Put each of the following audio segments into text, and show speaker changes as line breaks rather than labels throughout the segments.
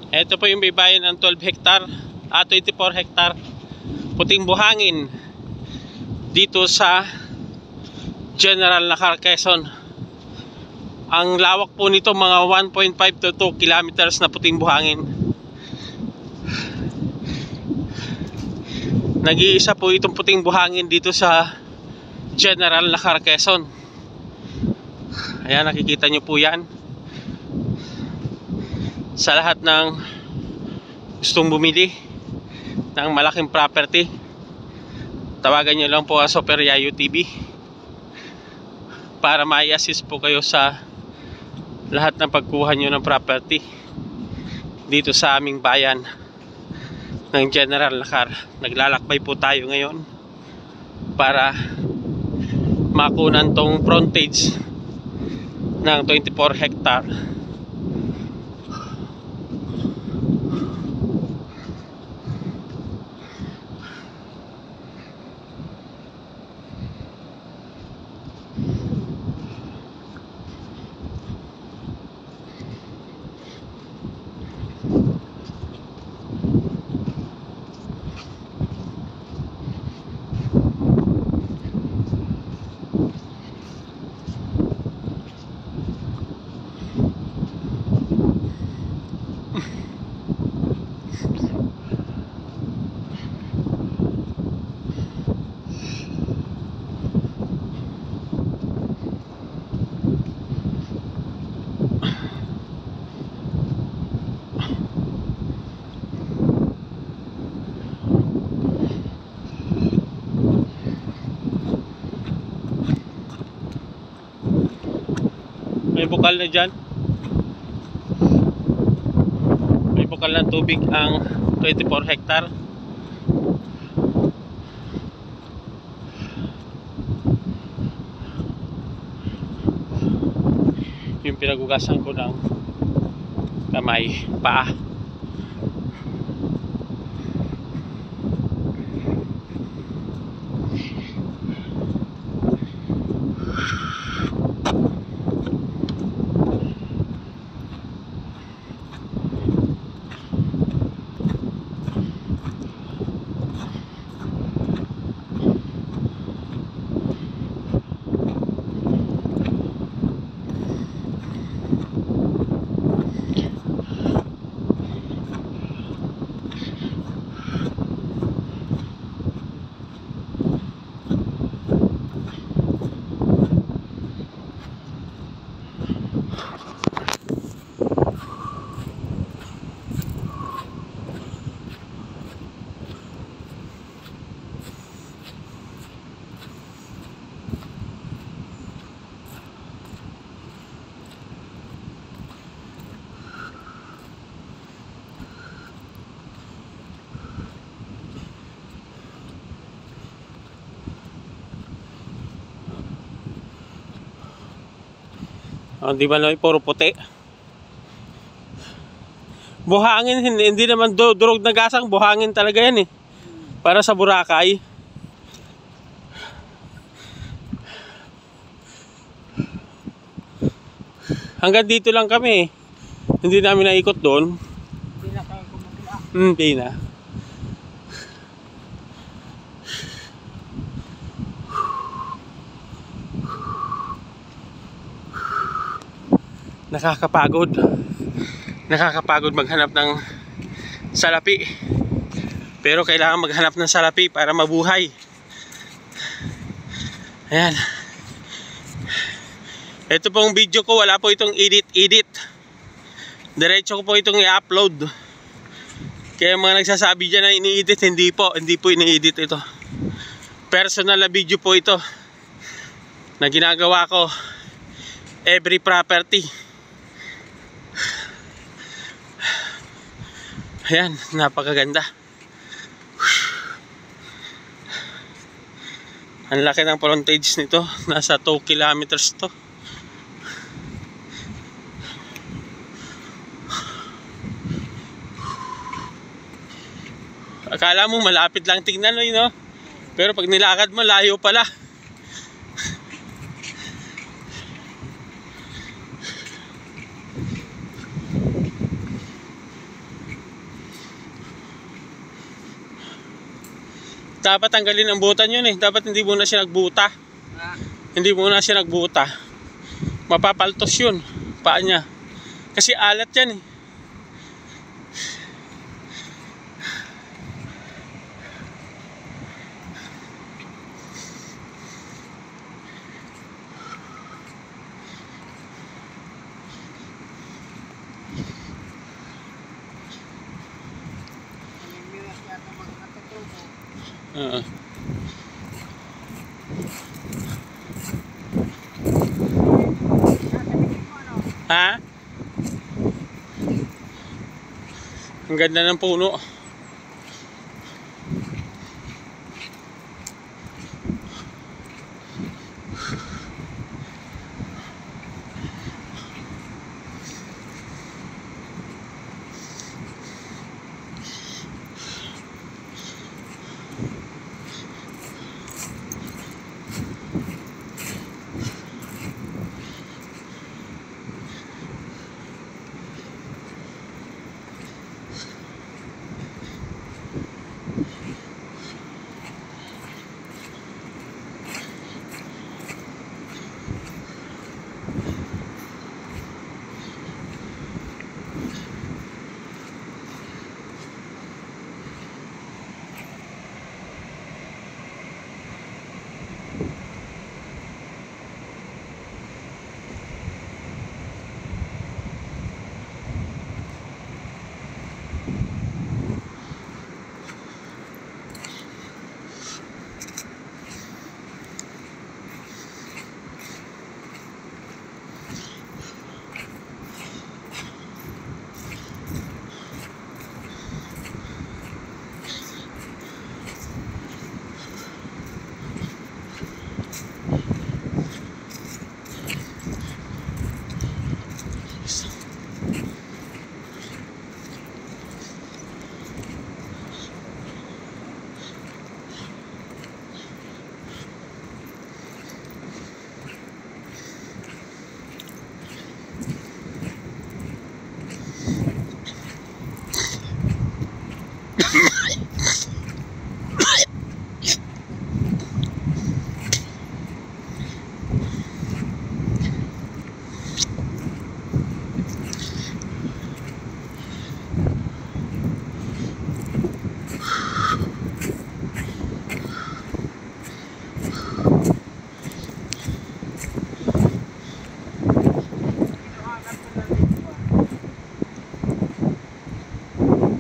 Ito po yung baybayin ng 12 hektar, 24 hektar puting buhangin dito sa General Nakar, Quezon. Ang lawak po nito mga 1.5 to 2 kilometers na puting buhangin. Nag-iisa po itong puting buhangin dito sa General Nakar, Quezon. Ayan, nakikita nyo po yan. Sa lahat ng gustong bumili ng malaking property, tawagan nyo lang po ang Super Yayo TV para ma-assist po kayo sa lahat ng pagkuha nyo ng property dito sa aming bayan ng General Nakar. Naglalakbay po tayo ngayon para makunan tong frontage ng 24 hectare. May bukal na dyan. May bukal ng tubig ang 24 hectare. Yung pinagugasan ko ng kamay, paa. Di ba na puro puti? Buhangin, hindi naman durog na gasang, buhangin talaga yan eh. Para sa Boracay. Hanggang dito lang kami. Hindi namin naikot doon.
Hindi na kayo kumapila.
Hindi na. Nakakapagod maghanap ng salapi, pero kailangan maghanap ng salapi para mabuhay. Ayan, ito pong video ko, wala po itong edit. Diretso ko po itong i-upload. Kaya mga nagsasabi dyan na ini-edit, hindi po ini-edit ito. Personal na video po ito na ginagawa ko every property. Ayan, napakaganda. Ang laki ng frontage nito. Nasa 2 kilometers to. Akala mo malapit lang tingnan, no? Pero pag nilakad mo, layo pala. Dapat tanggalin ang butan yun eh. Dapat hindi muna siya nagbuta.
Ah,
Hindi muna siya nagbuta. Mapapaltos yun. Paa niya. Kasi alat yan eh.
nanimiwas yata mga katutubo.
Oo.
Sasabihin mo ano?
Ha? Ang ganda ng puno.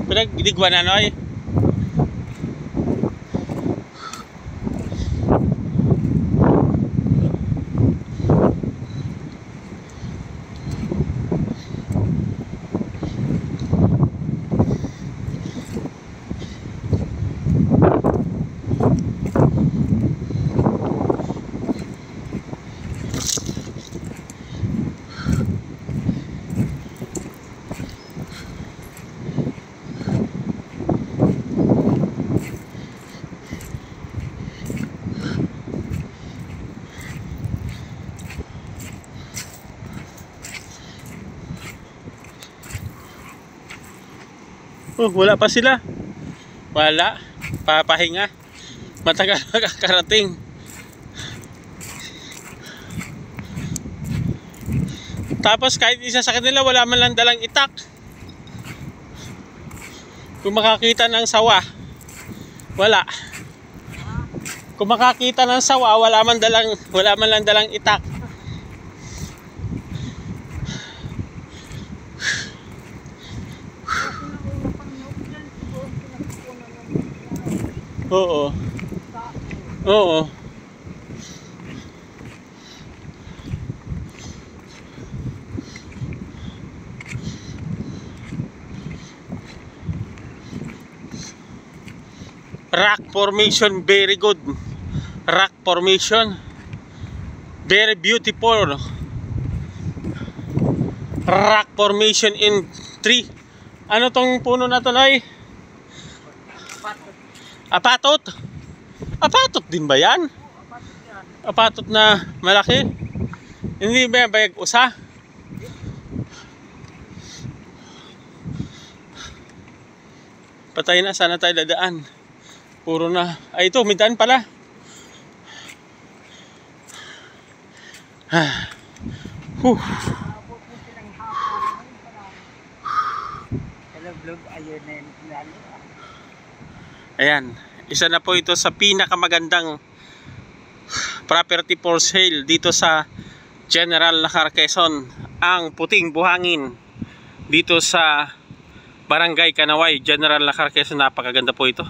Pinagdigwan na noy. Oh, wala pa sila. Wala. Papahinga. Matagal makakarating. Tapos kahit isa sa kanila wala man lang dalang itak. Kung makakita ng sawa, wala. Kung makakita ng sawa, wala man lang dalang itak. Oo. Oo. Rock formation, very good. Rock formation, very beautiful. Rock formation in tree. Ano tong puno na to, Noy? Apatot. Apatot din ba yan? Apatot na malaki. Hindi ba bayag usa? Patay na, sana tayo dadaan. Puro na. Ay, ito, may daan pala. Huh.
Abot mo silang hapon. Hello vlog, ayun na yung lalo.
Ayan. Isa na po ito sa pinakamagandang property for sale dito sa General Lacar, Quezon. Ang Puting Buhangin. Dito sa Barangay Kanaway, General Lacar, Quezon. Napakaganda po ito.